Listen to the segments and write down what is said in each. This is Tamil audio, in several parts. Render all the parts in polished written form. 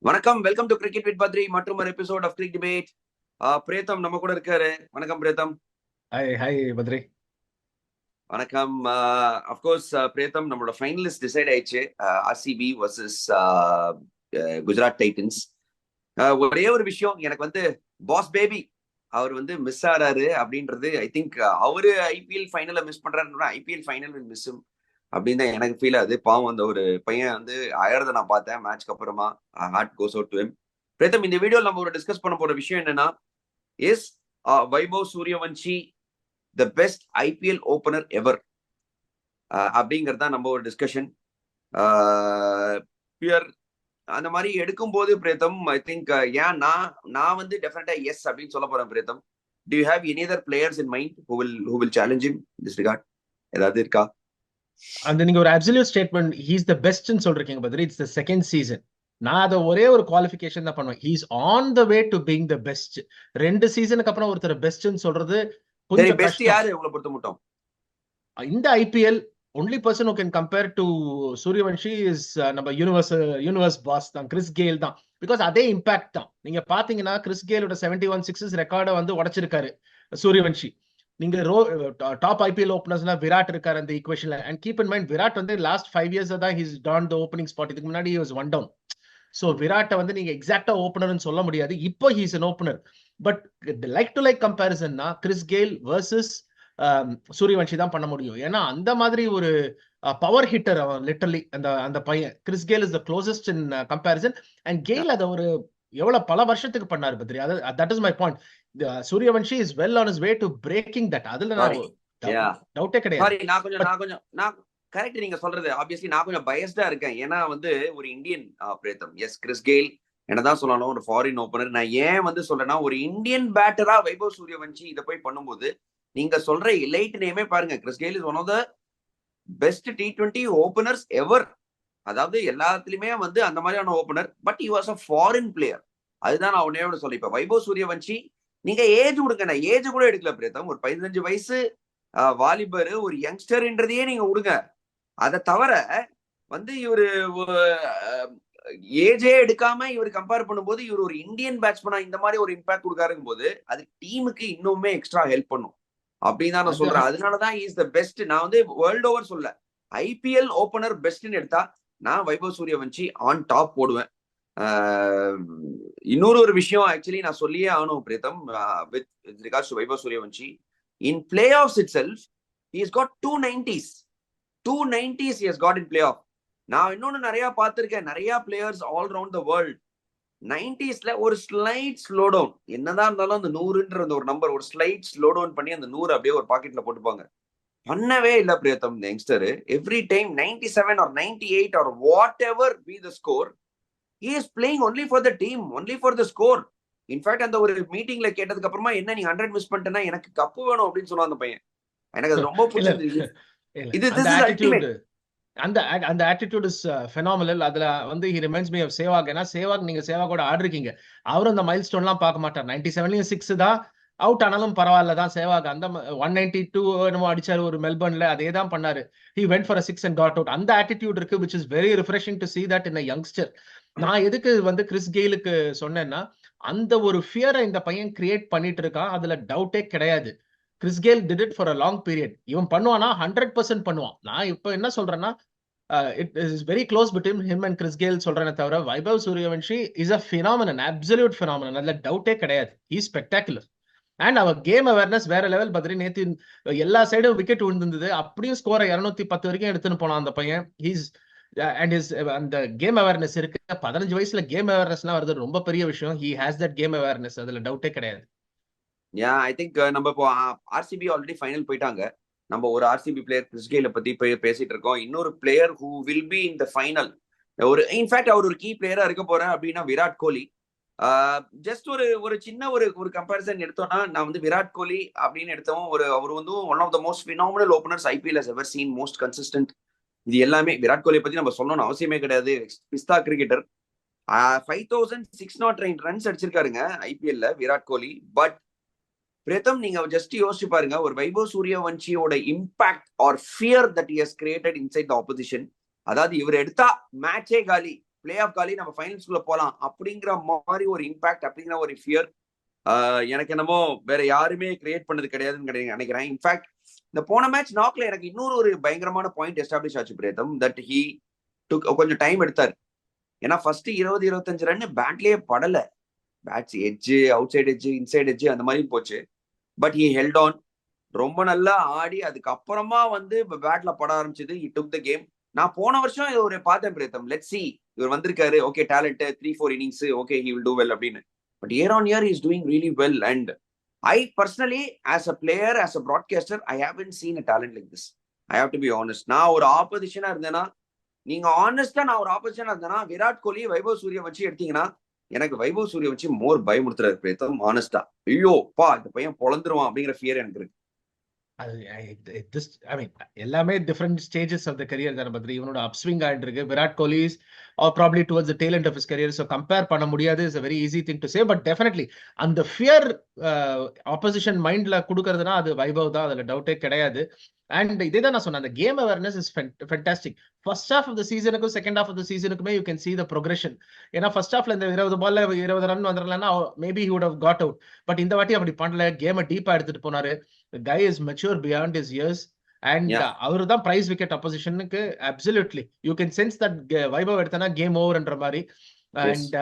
வணக்கம், welcome to cricket with Badri மற்றும் ஒரு எபிசோட் ஆஃப் கிரிக் டிபேட். பிரேத்தம் நம்ம கூட இருக்காரு. வணக்கம் பிரேத்தம். Hi hi Badri. வணக்கம். அஃப்கோர்ஸ் பிரேத்தம், நம்மளோட ஃபைனலிஸ்ட் டிசைட் ஆயிடுச்சு. RCB versus Gujarat Titans. ஒரே ஒரு விஷயம், எனக்கு வந்து பாஸ் பேபி அவர் வந்து மிஸ் ஆறாரு அப்படின்றது. ஐ திங்க் அவரு ஐபிஎல் ஃபைனலை மிஸ் பண்றாருன்னா ஐபிஎல் ஃபைனல் மிஸ் அப்படின்னு தான் எனக்கு ஃபீல் ஆகுது. பாவம், அந்த ஒரு பையன் வந்து அழறத நான் பார்த்தேன் மேட்ச்க்கு அப்புறமா. Heart goes out to him. Pratham, இந்த வீடியோ நம்ம ஒரு டிஸ்கஸ் பண்ண போற விஷயம் என்னன்னா, is Vaibhav Suryavanshi the best IPL opener ever அப்படிங்கிறது தான் நம்ம ஒரு டிஸ்கஷன். பியர் அந்த மாதிரி எடுக்கும் போது பிரேத்தம், ஐ திங்க் ஏன் நான் வந்து டெஃபினட்டா எஸ் அப்படின்னு சொல்ல போறேன். Pratham, do you have any other players in mind who will challenge him in this regard? ஏதாவது இருக்கா? அந்த நீங்க ஒரு அப்சல்யூட் ஸ்டேட்மெண்ட் ஹீஸ் த பெஸ்ட்னு சொல்றீங்க Badri. It's the second season. நான் அதை ஒரே ஒரு குவாலிஃபிகேஷன் தான் பண்ணுவேன். He's on the way to being the best. 2 சீசனுக்கு அப்புறம் ஒருத்தர் பெஸ்ட்னு சொல்றது கொஞ்சம் பெஸ்ட் கஷ்டம். யாரு உங்களை பொறுத்த மட்டும்? இந்த IPL only person who can compare to Suryavanshi is நம்ம யூனிவர்ஸ் பாஸ் தான், கிறிஸ் கெயில் தான். பிகாஸ் அதே இம்பாக்ட் தான். நீங்க பாத்தீங்கன்னா கிறிஸ் கெயிலோட 71 சிக்ஸஸ் ரெக்கார்டை வந்து உடைச்சிருக்காரு சூரியவன்ஷி. நீங்க டாப் ஐபிஎல் ஓப்பனர்ஸ்னா விராட் இருக்காரு அந்த ஈக்குவேஷன்ல. And keep in mind, Virat வந்து லாஸ்ட் 5 years தான் he's don the opening spot. இதுக்கு முன்னாடி வாஸ் ஒன் டவுன். ஸோ விராட்டை வந்து நீங்க எக்ஸாக்டா ஓப்பனர்னு சொல்ல முடியாது. இப்போ he's an opener. But like to like கம்பேரிசன்னா கிறிஸ் கெயில் வர்சஸ் சூரியவன்ஷி தான் பண்ண முடியும். ஏன்னா அந்த மாதிரி ஒரு பவர் ஹிட்டர் அவன் லிட்டரலி. அந்த பையன் Chris Gayle is the closest in comparison. And Gayle அதை ஒரு எவ்வளவு பல வருஷத்துக்கு பண்ணாரு Badri. That is my point. Suryavanshi is well on his way to breaking that. அதுல டவுட்டே கிடையாது. நான் கரெக்ட் நீங்க சொல்றது. ஆப்வியஸ்லி நான் கொஞ்சம் பயஸ்டா இருக்கேன். ஏன்னா வந்து ஒரு இந்தியன் பிரேத்தம், எஸ் கிறிஸ் கெயில் என்னதான் சொல்லணும், ஒரு ஃபாரின் ஓப்பனர். நான் ஏன் வந்து சொல்றேன்னா, ஒரு இந்தியன் பேட்டரா வைபவ் சூரியவன்ஷி இதை போய் பண்ணும்போது நீங்க சொல்ற எலைட் நேமே பாருங்க. Chris Gayle is one of the best T20 openers ever. அதாவது எல்லாத்துலயுமே வந்து அந்த மாதிரியான opener. But he was a foreign player. அதுதான் நான் உன்னையோட சொல்ல. இப்ப வைபவ் சூரியவன்ஷி நீங்க ஏஜ் கொடுங்க, நான் ஏஜ் கூட எடுக்கல பிரேத்தம். ஒரு 15 வயசு வாலிபர், ஒரு யங்ஸ்டர்ன்றதையே நீங்க விடுங்க. அதை தவிர வந்து இவரு ஏஜே எடுக்காம இவர் கம்பேர் பண்ணும்போது இவர் ஒரு இந்தியன் பேட்ஸ்மேனா இந்த மாதிரி ஒரு இம்பாக்ட் கொடுக்காருக்கும் போது அது டீமுக்கு இன்னுமே எக்ஸ்ட்ரா ஹெல்ப் பண்ணும் அப்படின்னு தான் நான் சொல்றேன். அதனாலதான் இஸ் த பெஸ்ட். நான் வந்து வேர்ல்ட் ஓவர் சொல்ல, ஐபிஎல் ஓபனர் பெஸ்ட்னு எடுத்தா நான் வைபவ் சூரியவன்ஷி ஆன் டாப் போடுவேன். இன்னொரு ஒரு விஷயம் ஆக்சுவலி நான் சொல்லியே ஆகணும் Preetham, with regards to Vaibhav Suryavanshi. In playoffs itself he has got 290s he has got in playoff. நான் இன்னொன்னு நிறைய பார்த்திருக்கேன், நிறைய players all around the world 90sல ஒரு ஸ்லைட் ஸ்லோ டவுன், என்னதான் இருந்தாலும் அந்த 100ன்ற ஒரு நம்பர் ஒரு ஸ்லைட் ஸ்லோ டவுன் பண்ணி அந்த 100 அப்படியே ஒரு பாக்கெட்ல போட்டுப்பாங்க. பண்ணவே இல்ல பிரியத்தம் இந்த youngster. Every time 97 or 98 or whatever be the score, he is playing only for the team, only for the score. In fact அந்த ஒரு மீட்டிங்ல கேட்டதுக்கு அப்புறமா, என்ன நீங்க 100 மிஸ் பண்ணிட்டேன்னா எனக்கு கப்பு வேணும் அப்படின்னு சொன்னான் அந்த பையன். எனக்கு அது ரொம்ப பிடிச்சிருந்துச்சு. அந்த ஆட்டிடியூட் இஸ் ஃபெனாமினல். அதுல வந்து he reminds me of Sehwag. ஏன்னா சேவாக், நீங்க சேவாகோட ஆடிருக்கீங்க. அவரும் அந்த மைல் ஸ்டோன்லாம் பார்க்க மாட்டார். 97லயும் 6 தான், அவுட் ஆனாலும் பரவாயில்ல தான் சேவாக். அந்த 192 என்னமோ அடிச்சாரு ஒரு மெல்பர்ன்ல, அதே தான் பண்ணாரு. He went for 6 and got out. அந்த ஆட்டிடியூட் இருக்கு, which is very refreshing to see that in a youngster. நான் எதுக்கு வந்து கிறிஸ் கெயிலுக்கு சொன்னேன்னா, அந்த ஒரு ஃபியரை இந்த பையன் கிரியேட் பண்ணிட்டு இருக்கான், அதுல டவுட்டே கிடையாது. Chris Gayle did it for a long period. இவன் பண்ணுவானா 100% பண்ணுவான். நான் இப்ப என்ன சொல்றேன்னா, it is very close between him and Chris Gayle சொல்றேனே தவிர, Vaibhav Suryavanshi is a phenomenon, absolute phenomenon. அதுல டவுட்டே கிடையாது. he is spectacular. அண்ட் அவர் கேம் அவேர்னஸ் வேற லெவல் பத்ரி. நேத்து எல்லா சைடும் விக்கெட் விழுந்திருந்தது, அப்படியும் ஸ்கோரை 210 வரைக்கும் எடுத்துன்னு போனான் அந்த பையன். அந்த கேம் அவேர்னஸ் இருக்கு. 15 வயசுல கேம் அவேர்னஸ்லாம் வருது, ரொம்ப பெரிய விஷயம். he has that game awareness, அதுல டவுட்டே கிடையாது. ஐ திங்க் நம்ம இப்போ ஆர்சிபி ஆல்ரெடி ஃபைனல் போயிட்டாங்க. நம்ம ஒரு ஆர்சிபி பிளேயர் கிறிஸ் கெயிலை பத்தி பேசிட்டு இருக்கோம். இன்னொரு player who will be in the final, ஒரு இன்ஃபேக்ட் அவர் ஒரு கீ பிளேயரா இருக்க போறேன் அப்படின்னா விராட் கோலி. ஜஸ்ட் ஒரு சின்ன ஒரு கம்பேரிசன் எடுத்தோம்னா, நான் வந்து விராட் கோலி அப்படின்னு எடுத்தோம். அவர் வந்து one of the most phenomenal openers IPL has ever seen, most consistent. இது எல்லாமே விராட் கோலியை பத்தி நம்ம சொல்லணும்னு அவசியமே கிடையாது. பிஸ்தா கிரிக்கெட்டர். 5609 ரன்ஸ் அடிச்சிருக்காருங்க ஐபிஎல்ல விராட் கோலி. பட் பிரேத்தம், நீங்க ஜஸ்ட் யோசிச்சு பாருங்க, ஒரு வைபவ் சூரியவன்ஷியோட impact or fear that he has created inside the opposition. அதாவது இவர் எடுத்தா மேட்சே காலி, பிளே ஆஃப் காலி நம்ம ஃபைனல்ஸ்குள்ள போலாம் அப்படிங்கிற மாதிரி ஒரு இம்பாக்ட், அப்படிங்கிற ஒரு ஃபியர் எனக்கு என்னமோ வேற யாருமே கிரியேட் பண்ணது கிடையாதுன்னு நினைக்கிறேன். இன்ஃபேக்ட் இந்த போன மேட்ச் நாக்ல எனக்கு இன்னொரு ஒரு பயங்கரமான பாயிண்ட் எஸ்டாப்ளிஷ் ஆச்சு பிரேதம், தட் ஹி கொஞ்சம் டைம் எடுத்தார். ஏன்னா ஃபர்ஸ்ட் 20-25 ரன் பேட்லயே படல. Bats edge, outside edge, inside edge அந்த மாதிரி போச்சு. பட் ஹி ஹெல்ட் ஆன், ரொம்ப நல்லா ஆடி அதுக்கப்புறமா வந்து பேட்ல பட ஆரம்பிச்சது. He took the game. நான் போன வருஷம் ஒரு பார்த்தேன் பிரேதம், லெட்ஸ் சி, இவர் வந்திருக்காரு, okay talent, 3-4 innings, okay he will do well அப்படின்னு. But year on year is doing really well. And I personally, as a player, as a broadcaster, I haven't seen a talent like this. I have to be honest. நான் ஒரு ஆப்போசிஷனா இருந்தேன்னா, நீங்க ஆனஸ்டா நான் ஒரு ஆப்போசிஷனா இருந்தேன்னா, விராட் கோலி, வைபவ் சூரியவன்ஷி எடுத்தீங்கன்னா, எனக்கு வைபவ் சூரியவன்ஷி மோர் பயமுறுத்துறாரு பிரேதம், ஆனஸ்டா. ஐயோ பா, இந்த பையன் பொழந்துருவான் அப்படிங்கிற ஃபியர் எனக்கு இருக்கு. எல்லாமே different stages of the career தானே பத்ரி. இவனோட அப்ஸ்விங் ஆயிட்டு இருக்கு. Virat Kohli is probably towards the tail end of his career. So compare பண்ண முடியாது. Is a very easy thing to say, but definitely அந்த ஃபியர் ஆப்போசிஷன் மைண்ட்ல கொடுக்கறதுனா அது வைபவ் தான், அதுல டவுட்டே கிடையாது. அண்ட் இதே தான் நான் சொன்னேன், அந்த game awareness is fantastic. First half of the சீசனுக்கும் செகண்ட் ஹாஃப் ஆஃப் த சீசனுக்குமே you can see the progression. ஏன்னா ஃபர்ஸ்ட் ஹாஃப்ல இந்த 20 பால்ல 20 ரன் வந்துடலன்னா maybe he would have got out. But இந்த வாட்டி அப்படி பண்ணல, கேமை டீப்பா எடுத்துட்டு போனாரு. The guy is mature beyond his years. And அவரு தான் பிரைஸ் விக்கெட் அப்போசிஷனுக்கு. Absolutely you can sense that Vaibhav எடுத்தனா கேம் ஓவர்ன்ற மாதிரி. அண்ட்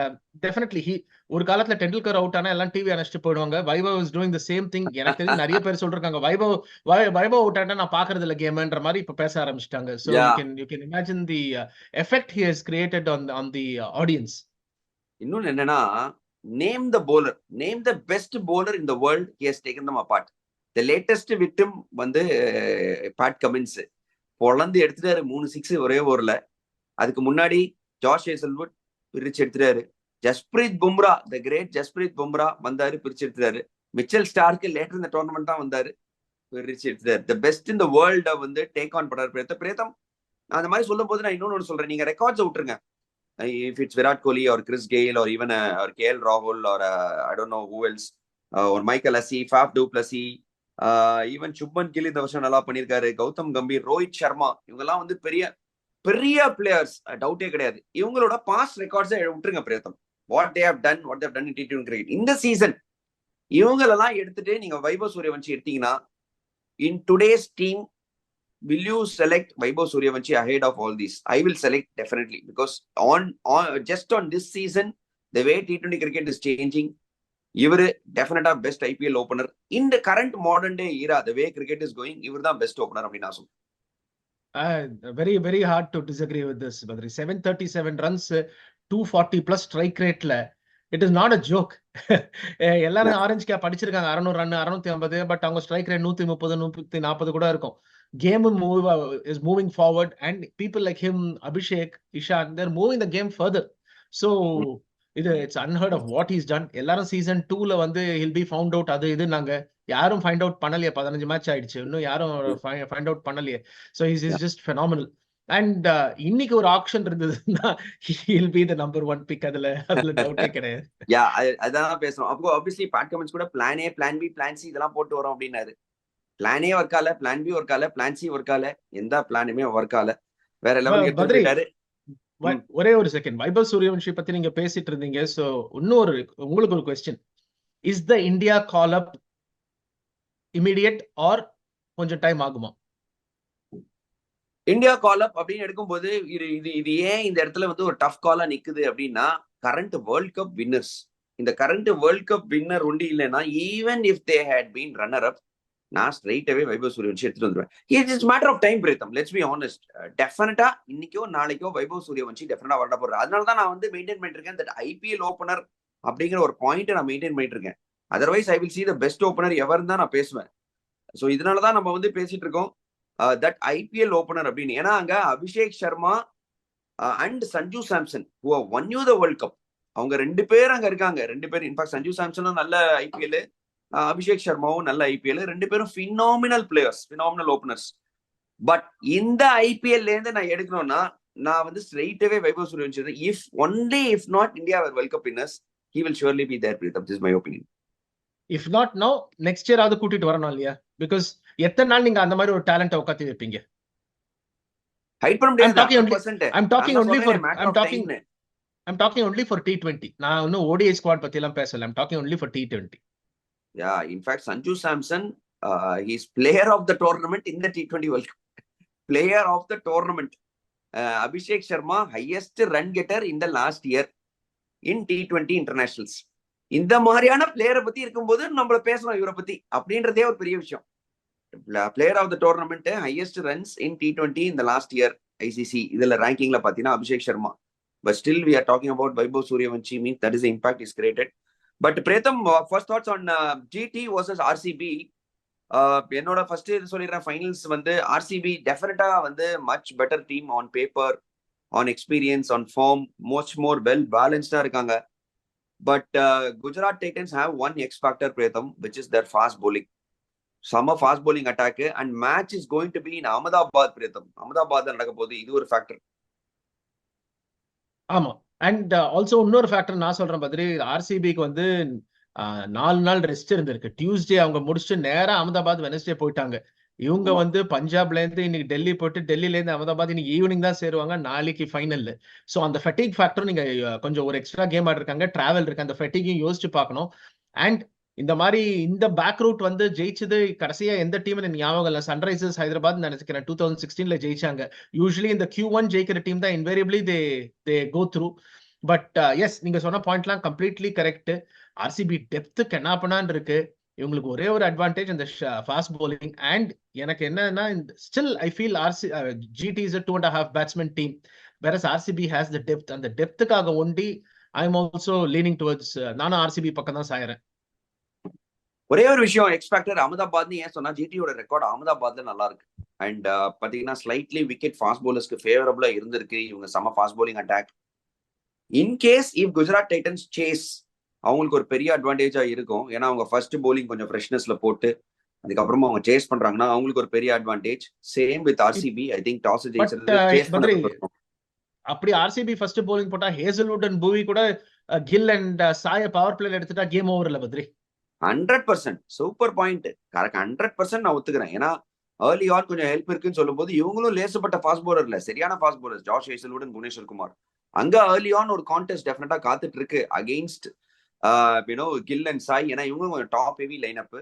டெஃபினெட்லி ஒரு காலத்துல டெண்டுல்கர் அவுட் ஆனா எல்லாம் டிவி அணைச்சிட்டு போயிடுவாங்க. Vaibhav is doing the same thing. எனக்கு தெரிஞ்சு நிறைய பேர் சொல்றாங்க வைபவ் அவுட் ஆனா நான் பாக்குறது இல்ல கேம்ன்ற மாதிரி இப்ப பேச ஆரம்பிச்சிட்டாங்க. So you can imagine the effect he has created on the audience. இன்னொன்னு என்னன்னா, name the bowler, name the best bowler in the world, he has taken them apart. The latest victim வந்து பேட் கமின்ஸ் பொழந்து எடுத்துட்டாரு 3-6 ஒரே ஓவர்ல. அதுக்கு முன்னாடி ஜாஷ் ஹேசல்வுட் பிரிச்சு எடுத்துட்டாரு. ஜஸ்பிரீத் பும்ரா, த கிரேட் ஜஸ்பிரீத் பும்ரா வந்தாரு, பிரிச்சு எடுத்துட்டாரு. மிச்சல் ஸ்டார்க்கு லேட்டர் இந்த டோர்னமெண்ட் தான் வந்தாரு, பிரிச்சு எடுத்துட்டாரு. த பெஸ்ட் இன் த வேர்ல்ட வந்து டேக் ஆன் பண்ணாரு பிரேதம். அந்த மாதிரி சொல்லும் போது நான் இன்னொன்னு சொல்றேன், நீங்க ரெக்கார்ட்ஸ் விட்டுருங்க. If it's Virat Kohli or Chris Gayle or even or KL Rahul or I don't know who else, or Michael Hussey, Faf du Plessis, even Shubman Gill இந்த வருஷம் நல்லா பண்ணியிருக்காரு. கௌதம் கம்பீர், ரோஹித் சர்மா, இவங்கெல்லாம் வந்து பெரிய பெரிய பிளேயர்ஸ், டவுட்டே கிடையாது. இவங்களோட பாஸ்ட் ரெக்கார்ட்ஸை விட்டுருங்க Pratham. What they have done in T20 cricket இந்த சீசன், இவங்களெல்லாம் எடுத்துட்டு நீங்க வைபவ் சூரியவன்ஷி எடுத்தீங்கன்னா, in today's team will you select Vaibhav Suryavanshi ahead of all these? I will select definitely, because just on this season the way T20 cricket is changing, இவரு டெஃபினட்டா பெஸ்ட் IPL ஓபனர் இந்த current modern day era. the way cricket is going, இவர் தான் பெஸ்ட் ஓபனர் அப்படின்னு நான் சொல்றேன். Very very hard to disagree with this, Badri. 737 runs, 240 plus strike rateல it is not a joke. எல்லாரும் ஆரஞ்சு கேப் அடிச்சிருக்காங்க 600 ரன் 650, பட் அவங்க ஸ்ட்ரைக் ரேட் 130 140 கூட இருக்கும். Game is moving forward, and people like him, Abhishek, Ishan, they're moving the game further. So it's unheard of what he's done. எல்லாரும் சீசன் 2ல வந்து he'll be found out, அது இது நாங்க யாரும் ஃபைண்ட் அவுட் பண்ணலையே. 15 மேட்ச் ஆயிடுச்சு, இன்னும் யாரும் ஃபைண்ட் அவுட் பண்ணலையே. So he's just phenomenal. And இன்னைக்கு ஒரு ஆக்ஷன் இருந்ததுன்னா he'll be the number 1 pick. அதுல டவுட்டே கிடையாது. அதான் பேசுறோம். அப்போ obviously பேட் கமின்ஸ் கூட plan A, plan B, plan C இதெல்லாம் போட்டு வரோம் அப்படின்னாரு. பிளான் A ஒர்க் ஆல, பிளான் B ஒர்க் ஆல, பிளான் C ஒர்க் ஆல, எந்த பிளானுமே ஒர்க் ஆல. வேற லெவலுக்கு எடுத்துட்டாரு. ஒரே ஒரு செகண்ட், வைபவ் சூரியவன்ஷி பத்தி நீங்க பேசிட்டு இருந்தீங்க. சோ இன்னொரு உங்களுக்கு ஒரு question, is the India call up immediate or கொஞ்சம் டைம் ஆகுமா? இந்தியா கால் அப் அப்படின்னு எடுக்கும்போது இது ஏன் இந்த இடத்துல வந்து ஒரு டஃப் காலா நிக்குது அப்படின்னா, கரண்ட் வேர்ல்ட் கப் வின்னர்ஸ், இந்த கரண்ட் வேர்ல்ட் கப் வின்னர் ஒண்டி இல்லைன்னா, even if they had been runner up, நான் ஸ்ட்ரைட் அவே வைபவ் சூரியவன்ஷி எடுத்துட்டு வந்துருவேன். இட்ஸ் மேட்டர் ஆஃப் டைம் பிரேதம். Let's be honest. டெஃபினட்டா இன்னைக்கோ நாளைக்கோ வைபவ் சூரியவன்ஷி டெஃபினட்டா வரட போறாரு. அதனால தான் நான் வந்து மெயின்டைன் பண்ணிட்டு இருக்கேன் தட் IPL ஓபனர் அப்படிங்கிற ஒரு பாயிண்ட் நான் மெயின்டைன் பண்ணிட்டு இருக்கேன். Otherwise I will see the best opener ever தான் நான் பேசுவேன். ஸோ இதனாலதான் நம்ம வந்து பேசிட்டு இருக்கோம் தட் IPL ஓபனர் அப்படின்னு. ஏன்னா அங்க Abhishek Sharma and Sanju Samson who have won you the World Cup, அவங்க 2 பேர் அங்க இருக்காங்க. 2 பேர் இன்ஃபேக்ட் சஞ்சு சாம்சனும் நல்ல IPL, அபிஷேக் சர்மாவும் நல்ல IPL. 2 பேரும் phenomenal players, phenomenal openers. But இந்த IPL இருந்து நான் எடுக்கணும்னா நான் வந்து straight away Vaibhav Suryavanshi, if only if not India world cup winners, he will surely be there Pritam. This is my opinion. If not now, next year அது கூட்டிட்டு வரணும் இல்லையா? பிகாஸ் எத்தனை நாள் நீங்க அந்த மாதிரி ஒரு டேலண்ட்டை உட்காத்தி வைப்பீங்க? ஹைட் பண்ண முடியாது. I'm talking only for I'm talking only for T20. நான் இன்னும் ODI squad பத்தி எல்லாம் பேசல. I'm talking only for T20. Yeah, in fact, Sanju Samson, he's player of the tournament in the T20 World Cup. Player of the tournament. Abhishek Sharma, highest run getter in the last year in T20 internationals. இந்த மாதிரியான பிளேயரை பத்தி இருக்கும்போது நம்மள பேசலாம் இவரை பத்தி அப்படின்றதே ஒரு பெரிய விஷயம். Player of the tournament, highest runs in T20 இந்த லாஸ்ட் இயர் ICC இதுல ரேங்கிங்ல பாத்தீங்கன்னா Abhishek Sharma. But still we are talking about Vaibhav Suryavanshi. Means that is impact is created. But பிரேதம், first thoughts on GT vs RCB. என்னோட ஃபர்ஸ்ட் இது சொல்லிடுறேன், ஃபைனல்ஸ் வந்து RCB டெஃபினட்டா வந்து much better team on paper, on experience, on form, much more well பேலன்ஸ்டா இருக்காங்க. But Gujarat Titans have one X factor பிரேதம், which is their fast bowling. Summer fast bowling attack, and match is going to be in Ahmedabad. Pritham, Ahmedabad நடக்க போகுது. இது ஒரு ஃபேக்டர். ஆமா. அண்ட் ஆல்சோ இன்னொரு ஃபேக்டர் நான் சொல்றேன் பத்ரி, ஆர்சிபிக்கு வந்து 4 நாள் ரெஸ்ட் இருந்திருக்கு. டியூஸ்டே அவங்க முடிச்சுட்டு நேரா அகமதாபாத் வெனஸ்டே போயிட்டாங்க. இவங்க வந்து பஞ்சாப்ல இருந்து இன்னைக்கு டெல்லி போயிட்டு, டெல்லில இருந்து அகமதாபாத் இன்னைக்கு ஈவினிங் தான் சேருவாங்க, நாளைக்கு ஃபைனல். ஸோ அந்த ஃபெட்டிக் ஃபேக்டரும் நீங்க கொஞ்சம் ஒரு எக்ஸ்ட்ரா கேம் ஆடிருக்காங்க, டிராவல் இருக்கு, அந்த ஃபெட்டிக்கையும் யோசிச்சு பார்க்கணும். அண்ட் இந்த மாதிரி இந்த பேக் ரூட் வந்து ஜெயிச்சது கடைசியா எந்த டீம் ஞாபகம் இல்லை, சன்ரைசர்ஸ் ஹைதராபாத் நினைச்சுக்கிறேன் 2016ல ஜெயிச்சாங்க. யூஸ்வலி இந்த Q1 ஜெயிக்கிற டீம் தான் invariably they go through. But yes, நீங்க சொன்ன பாயிண்ட்லாம் கம்ப்ளீட்லி கரெக்ட். RCB டெப்த் கெனாப்பனான் இருக்கு. இவங்களுக்கு ஒரே ஒரு அட்வான்டேஜ் அந்த ஃபாஸ்ட் bowling. அண்ட் எனக்கு என்னன்னா, still I feel GT is a 2.5 batsman team, whereas RCB has the depth. அந்த டெப்த்துக்காக ஒண்டி I am also leaning towards, நானும் RCB பக்கம் தான் சாயறேன். ஒரே ஒரு விஷயம், எக்ஸ்பெக்டர் அகமதாபாத் ஏன் சொன்னா, ஜிடியோட ரெக்கார்ட் அகமதாபாத்ல நல்லா இருக்கு. அண்ட் பாத்தீங்கன்னா ஸ்லைட்லி விக்கெட் ஃபாஸ்ட் bowlersக்கு ஃபேவரபிளா இருந்திருக்கு. இவங்க செம fast bowling attack. In case if Gujarat Titans chase, அவங்களுக்கு ஒரு பெரிய அட்வான்டேஜா இருக்கும். ஏன்னா அவங்க ஃபர்ஸ்ட் bowling கொஞ்சம் ஃப்ரெஷ்னஸ்ல போட்டு அதுக்கப்புறமா அவங்க சேஸ் பண்றாங்கன்னா அவங்களுக்கு ஒரு பெரிய advantage. Same with RCB. I think toss ஜெயிச்சது சேஸ் பண்றது. அப்படி RCB ஃபர்ஸ்ட் bowling போட்டா ஹேசல்வுட் அண்ட் பூவி கூட கில் அண்ட் சாய பவர் பிளேல எடுத்துட்டா கேம் ஓவர்ல பத்ரி. 100% super point. கரெக்ட், 100% நான் ஒத்துக்கிறேன். ஏன்னா ஏர்லி ஆன் கொஞ்சம் ஹெல்ப் இருக்குன்னு சொல்லும் போது இவங்களும் லேசப்பட்ட ஃபாஸ்ட் bowler இல்ல, சரியான fast bowlers. Josh Hazlewood, Bhuvneshwar Kumar. அங்க ஏர்லி ஆன் ஒரு கான்டெஸ்ட் டெஃபினட்டா காத்துட்டு இருக்கு அகெயின்ஸ்ட் கில் அண்ட் சாய். ஏன்னா இவங்க கொஞ்சம் top heavy line up.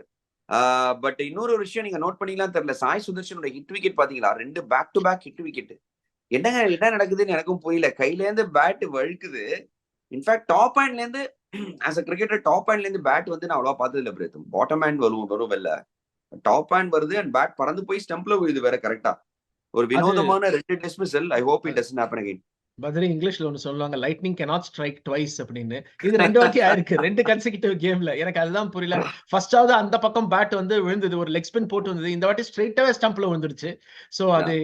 But இன்னொரு விஷயம் நீங்க நோட் பண்ணிக்கலாம் தெரியல, சாய் சுதர்ஷனோட ஹிட் விக்கெட் பாத்தீங்களா? 2 back to back hit wicket. என்ன நடக்குதுன்னு எனக்கும் புரியல. கையில இருந்து பேட் வழுக்குது. இன்ஃபேக்ட் டாப் ஹேண்ட்ல இருந்து, ஆஸ் அ கிரிக்கெட்டர், டாப் ஹேண்ட்ல இருந்து பேட் வந்து நான் அவ்வளவா பார்த்தது இல்லை பிரேதம். பாட்டம் ஹேண்ட் வரும் இல்ல, டாப் ஹேண்ட் வருது அண்ட் பேட் பறந்து போய் ஸ்டம்ப்ல விழுது வேற. கரெக்டா ஒரு வினோதமான 2 dismissal. I hope it doesn't happen again. Badri, இங்கிலீஷ்ல ஒன்னு சொல்லுவாங்க, லைட்னிங் cannot strike twice அப்படின்னு. இது 2 வாட்டி ஆயிருக்கு, 2 கன்சிக்யூட்டிவ் கேம்ல. எனக்கு அதுதான் புரியல. ஃபர்ஸ்டாவது அந்த பக்கம் பேட் வந்து விழுந்தது, ஒரு லெக் ஸ்பின் போட்டு வந்தது. இந்த வாட்டி ஸ்ட்ரைட்டாவே ஸ்டம்ப்ல விழுந்துருச்சு. சோ அது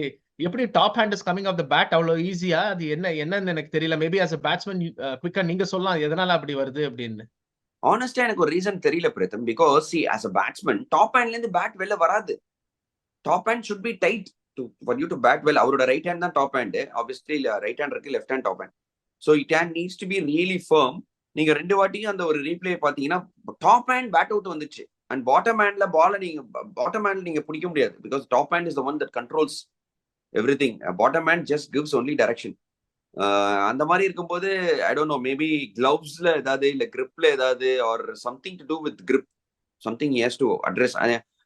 எப்படி top hand is coming off the bat அவ்வளவு ஈஸியா? அது என்னன்னு எனக்கு தெரியல. மேபி as a batsman குவிக்கா நீங்க சொல்லலாம் எதனால அப்படி வருது அப்படின்னு. ஆனஸ்டா எனக்கு ஒரு ரீசன் தெரியல பிரேதம். Because see, as a batsman, top ஹேண்ட்ல இருந்து பேட் வெளில வராது. Top hand should be tight for you to bat well. அவரோட ரைட் ஹேண்ட் தான் top hand. Obviously right hand இருக்கு, left hand top hand. So it hand needs to be really firm. நீங்க 2 வாட்டியும் அந்த ஒரு ரீப்ளே பாத்தீங்கன்னா top hand bat out and. அண்ட் பாட்டம் ஹேண்ட்ல பால நீங்க பிடிக்க முடியாது. Because top hand is the one that controls everything. Bottom hand just gives only direction. அந்த மாதிரி இருக்கும்போது ஐ டோன்ட் நோ, மேபி கிளவுஸ்ல ஏதாவது, இல்ல கிரிப்ல ஏதாவது, or something to do with grip, something has to address.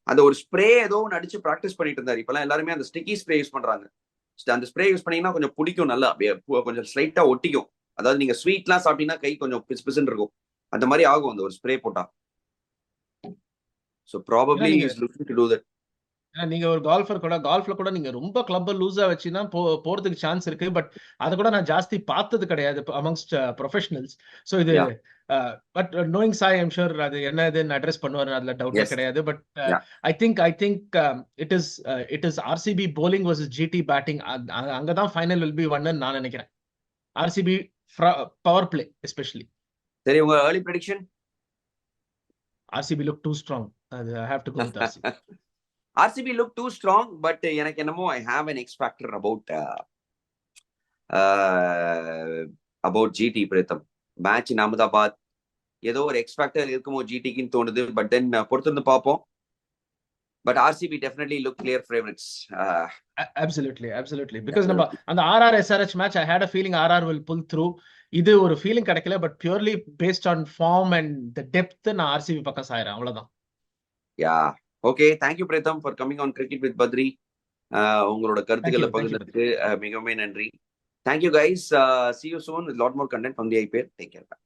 அந்த ஒரு ஸ்ப்ரே ஏதோ ஒன்று அடிச்சு ப்ராக்டிஸ் பண்ணிட்டு இருந்தாரு. இப்பெல்லாம் எல்லாருமே அந்த ஸ்டிக்கி ஸ்ப்ரே யூஸ் பண்றாங்க. அந்த ஸ்ப்ரே யூஸ் பண்ணீங்கன்னா கொஞ்சம் பிடிக்கும், நல்லா கொஞ்சம் ஸ்லைட்டா ஒட்டிக்கும். அதாவது நீங்க ஸ்வீட்லாம் சாப்பிட்டீங்கன்னா கை கொஞ்சம் பிசு பிசுன்னு இருக்கும். அந்த மாதிரி ஆகும் அந்த ஒரு ஸ்ப்ரே போட்டா. So probably is looking to to that. நீங்க ஒரு கால்ஃப்ல கூட நீங்க ரொம்ப கிளப்ப லூஸா வச்சுன்னா போறதுக்கு சான்ஸ் இருக்கு. பட் அதை கூட நான் ஜாஸ்தி பார்த்தது கிடையாது அமங்ஸ்ட் ப்ரொஃபஷனல்ஸ். ஸோ இது but knowing Sai I'm sure அது என்னதுன்னு அட்ரஸ் பண்ணுவாரு, அதுல டவுட்டே கிடையாது. But I think it is RCB bowling versus GT batting. அங்கதான் ஃபைனல் வில் பி ஒன்னு நான் நினைக்கிறேன். RCB power play especially. சரி, உங்க early prediction? RCB look too strong. I have to go with RCB. RCB look too strong, but எனக்கு என்னமோ I have an X factor about GT பிரேதம். மேட்ச் இன் அகமதாபாத் ஏதோ ஒரு எக்ஸ் ஃபேக்டர் இருக்குமோ ஜிடிக்குன்னு தோணுது. பட் தென் பொறுத்திருந்து பார்ப்போம். But RCB definitely look clear favourites. absolutely because நம்ம அந்த RR SRH match I had a feeling RR will pull through. இது ஒரு ஃபீலிங் கிடைக்கல, but purely based on form and the depth நான் ஆர்சிபி பக்கம் சாயிறேன், அவ்வளவுதான். யா ஓகே, தேங்க்யூ பிரேதம் for coming on cricket with Badri. உங்களோட கருத்துக்களை பகிர்ந்ததுக்கு மிகவும் நன்றி. Thank you guys. See you soon with lot more content from the IPL. Take care.